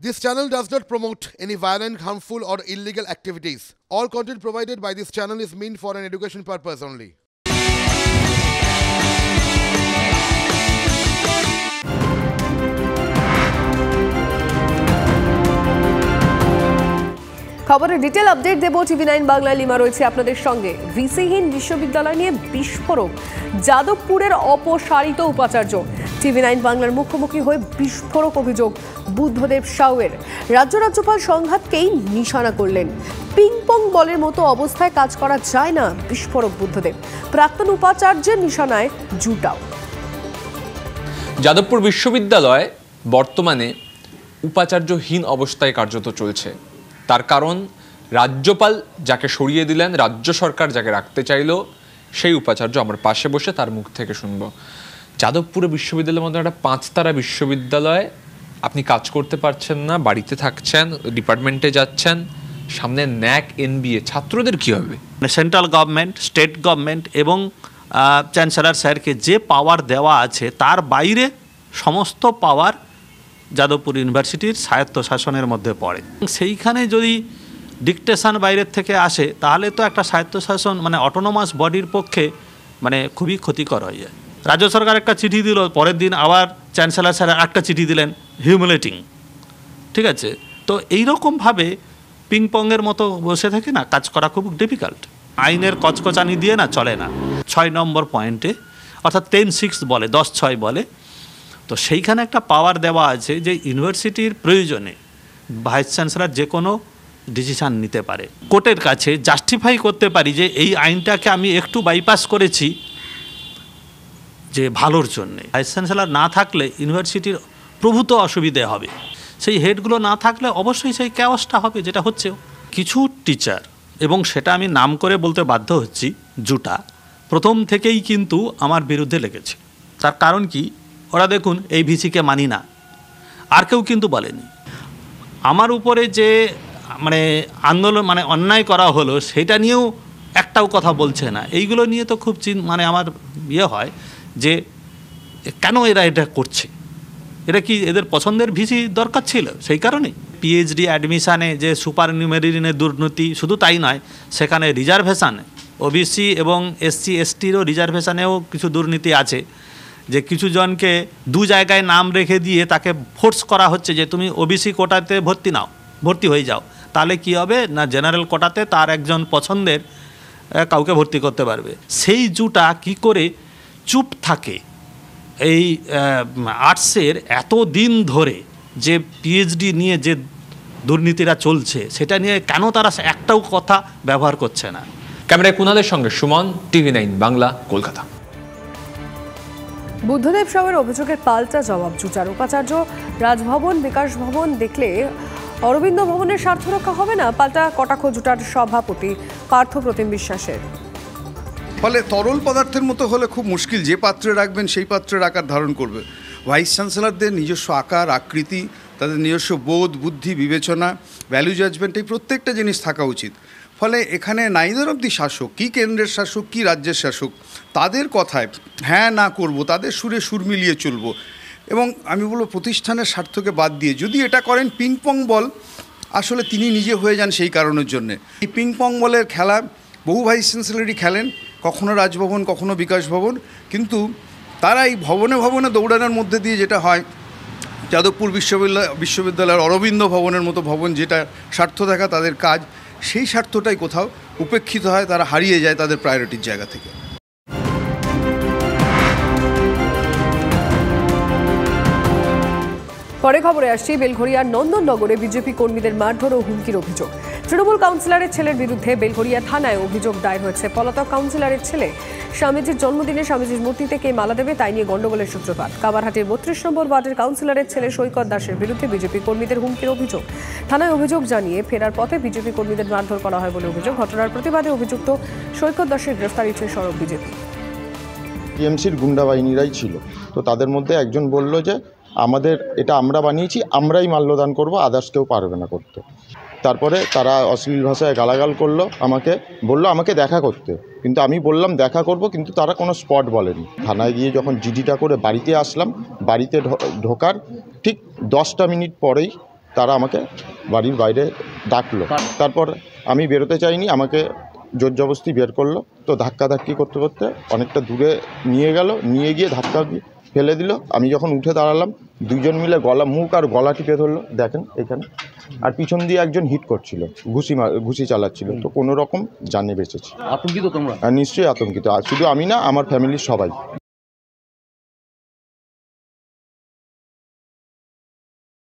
This channel does not promote any violent, harmful, or illegal activities. All content provided by this channel is meant for an education purpose only. খবরের detail update দেব টিভি9 বাংলায় lima রয়েছে আপনাদের সঙ্গে। ভিসিহীন বিশ্ববিদ্যালয় নিয়ে বিস্ফোরক, যাদবপুরের অপসারিত উপাচার্য। টিভি9 বাংলার মুখোমুখি হয়ে বিস্ফোরক অভিযোগ বুদ্ধদেব সাউয়ের। রাজ্যপাল সংঘাতকেই নিশানা করলেন। পিংপং বলের মতো অবস্থায় কাজ করা যায় না, বিস্ফোরক বুদ্ধদেব। প্রাক্তন উপাচার্যের নিশানায় জুটাও। যাদবপুর বিশ্ববিদ্যালয় বর্তমানে উপাচার্যহীন অবস্থায় কার্যত চলছে। তার কারণ রাজ্যপাল যাকে সরিয়ে দিলেন, রাজ্য সরকার যাকে রাখতে চাইলো, সেই উপাচার্য আমার পাশে বসে তার মুখ থেকে শুনব। যাদবপুরে বিশ্ববিদ্যালয়ের মধ্যে একটা 5 তারা বিশ্ববিদ্যালয়, আপনি কাজ করতে পারছেন না, বাড়িতে থাকছেন, ডিপার্টমেন্টে যাচ্ছেন, সামনে ন্যাক এনবিএ, ছাত্রদের কী হবে? সেন্ট্রাল গভর্নমেন্ট, স্টেট গভর্নমেন্ট এবং চ্যান্সেলর স্যারকে যে পাওয়ার দেওয়া আছে তার বাইরে সমস্ত পাওয়ার যাদবপুর ইউনিভার্সিটির স্বায়ত্তশাসনের মধ্যে পড়ে। সেইখানে যদি ডিকটেশন বাইরের থেকে আসে তাহলে তো একটা স্বায়ত্তশাসন মানে অটোনোমাস বডির পক্ষে মানে খুবই ক্ষতিকর হয়ে যায়। রাজ্য সরকার একটা চিঠি দিল, পরের দিন আবার চ্যান্সেলর স্যার একটা চিঠি দিলেন, হিউমিলেটিং। ঠিক আছে, তো এইরকমভাবে পিংপংয়ের মতো বসে থেকে না কাজ করা খুব ডিফিকাল্ট। আইনের কচকচানি দিয়ে না চলে না। 6 নম্বর পয়েন্টে অর্থাৎ 10(6) বলে, 10(6) বলে, তো সেইখানে একটা পাওয়ার দেওয়া আছে যে ইউনিভার্সিটির প্রয়োজনে ভাইস চ্যান্সেলর যে কোনো ডিসিশান নিতে পারে। কোর্টের কাছে জাস্টিফাই করতে পারি যে এই আইনটাকে আমি একটু বাইপাস করেছি যে ভালোর জন্যে। ভাইস চ্যান্সেলর না থাকলে ইউনিভার্সিটির প্রভূত অসুবিধে হবে। সেই হেডগুলো না থাকলে অবশ্যই সেই ক্যাওসটা হবে, যেটা হচ্ছেও। কিছু টিচার, এবং সেটা আমি নাম করে বলতে বাধ্য হচ্ছি, জুটা প্রথম থেকেই কিন্তু আমার বিরুদ্ধে লেগেছে। তার কারণ কি, ওরা দেখুন এই ভিসিকে মানি না, আর কেউ কিন্তু বলেনি। আমার উপরে যে মানে আন্দোলন মানে অন্যায় করা হলো সেটা নিয়েও একটাও কথা বলছে না। এইগুলো নিয়ে তো খুব মানে আমার হয় যে কেন এরা এটা করছে, এটা কি এদের পছন্দের ভিসি দরকার ছিল? সেই কারণে পিএইচডি অ্যাডমিশানে যে সুপার নিউমেরিনের দুর্নীতি, শুধু তাই নয়, সেখানে রিজার্ভেশানে ওবিসি এবং এসসি এসটিরও রিজার্ভেশানেও কিছু দুর্নীতি আছে। যে কিছু জনকে 2 জায়গায় নাম রেখে দিয়ে তাকে ফোর্স করা হচ্ছে যে তুমি ওবিসি কোটাতে ভর্তি হয়ে যাও, তাহলে কি হবে না জেনারেল কোটাতে তার একজন পছন্দের কাউকে ভর্তি করতে পারবে। সেই জুটা কি করে চুপ থাকে? এই আর্টসের এত দিন ধরে যে পিএইচডি নিয়ে যে দুর্নীতিরা চলছে সেটা নিয়ে কেন তারা একটাও কথা ব্যবহার করছে না? ক্যামেরায় কুনালের সঙ্গে সুমন, টিভি9 বাংলা, কলকাতা। বুদ্ধদেব সাউয়ের অভিযোগের পাল্টা জবাব জুটার। উপাচার্য রাজভবন, বিকাশ ভবন দেখলে অরবিন্দ ভবনের স্বার্থ রক্ষা হবে না, পাল্টা কটাক্ষ জুটার সভাপতি পার্থপ্রতিম বিশ্বাসের। ফলে তরল পদার্থের মতো হলে খুব মুশকিল, যে পাত্রে রাখবেন সেই পাত্রের আকার ধারণ করবে। ভাইস চ্যান্সেলরদের নিজস্ব আকার, আকৃতি, তাদের নিজস্ব বোধ, বুদ্ধি, বিবেচনা, ভ্যালু জাজমেন্ট, এই প্রত্যেকটা জিনিস থাকা উচিত। ফলে এখানে নাইদার অব দি শাসক, কি কেন্দ্রের শাসক কি রাজ্যের শাসক, তাদের কথায় হ্যাঁ না করব, তাদের সুরে সুর মিলিয়ে চলবো। এবং আমি বলবো প্রতিষ্ঠানের স্বার্থকে বাদ দিয়ে যদি এটা করেন, পিংপং বল আসলে তিনি নিজে হয়ে যান সেই কারণের জন্যে। এই পিংপং বলের খেলা বহু ভাইস চ্যান্সেলরই খেলেন, কখনো রাজভবন কখনো বিকাশ ভবন, কিন্তু তারা এই ভবনে ভবনে দৌড়ানোর মধ্যে দিয়ে যেটা হয়, যাদবপুর বিশ্ববিদ্যালয়ের অরবিন্দ ভবনের মতো ভবন, যেটা স্বার্থ দেখা তাদের কাজ, সেই স্বার্থটাই কোথাও উপেক্ষিত হয়, তারা হারিয়ে যায় তাদের প্রায়োরিটির জায়গা থেকে। পরে খবরে আসছি বেলঘরিয়ার নন্দননগরে বিজেপি কর্মীদের মারধর ও হুমকির অভিযোগ। তৃণমূল কাউন্সিলরের ছেলের বিরুদ্ধে বেলঘরিয়া থানায় অভিযোগ দায়ের হয়েছে। পলাতক কাউন্সিলরের ছেলে স্বামীজির জন্মদিনে স্বামীজির মূর্তিতে কে মালা দেবে তাই নিয়ে গন্ডগোলের সূত্রপাত। কাবারহাটির 32 নম্বর ওয়ার্ডের কাউন্সিলরের ছেলে সৈকত দাসের বিরুদ্ধে বিজেপি কর্মীদের হুমকির অভিযোগ। থানায় অভিযোগ জানিয়ে ফেরার পথে বিজেপি কর্মীদের মারধর করা হয় বলে অভিযোগ। ঘটনার প্রতিবাদে অভিযুক্ত সৈকত দাসের গ্রেফতার ইচ্ছে সরব বিজেপি। টিএমসির গুন্ডা বাহিনীরাই ছিল, তো তাদের মধ্যে একজন বলল যে আমাদের এটা আমরা বানিয়েছি, আমরাই মাল্যদান করব, আদার্স কেউ পারবে না করতে। তারপরে তারা অশ্লীল ভাষায় গালাগাল করলো, আমাকে বললো আমাকে দেখা করতে, কিন্তু আমি বললাম দেখা করব, কিন্তু তারা কোনো স্পট বলেনি। থানায় গিয়ে যখন জিডিটা করে বাড়িতে আসলাম, বাড়িতে ঢোকার ঠিক 10টা মিনিট পরেই তারা আমাকে বাড়ির বাইরে ডাকলো। তারপর আমি বেরোতে চাইনি, আমাকে জোর জবরদস্তি বের করলো। তো ধাক্কাধাক্কি করতে করতে অনেকটা দূরে নিয়ে গেল, নিয়ে গিয়ে ধাক্কা ফেলে দিল। আমি যখন উঠে দাঁড়ালাম, দুজন মিলে মুখ আর গলা টিপে ধরলো, দেখেন এখানে। আর পিছন দিয়ে একজন হিট করছিল, ঘুষি চালাচ্ছিল। তো কোনো রকম জানে বেঁচেছি। আতঙ্কিত তোমরা? নিশ্চয়ই আতঙ্কিত, আর শুধু আমি না, আমার ফ্যামিলির সবাই।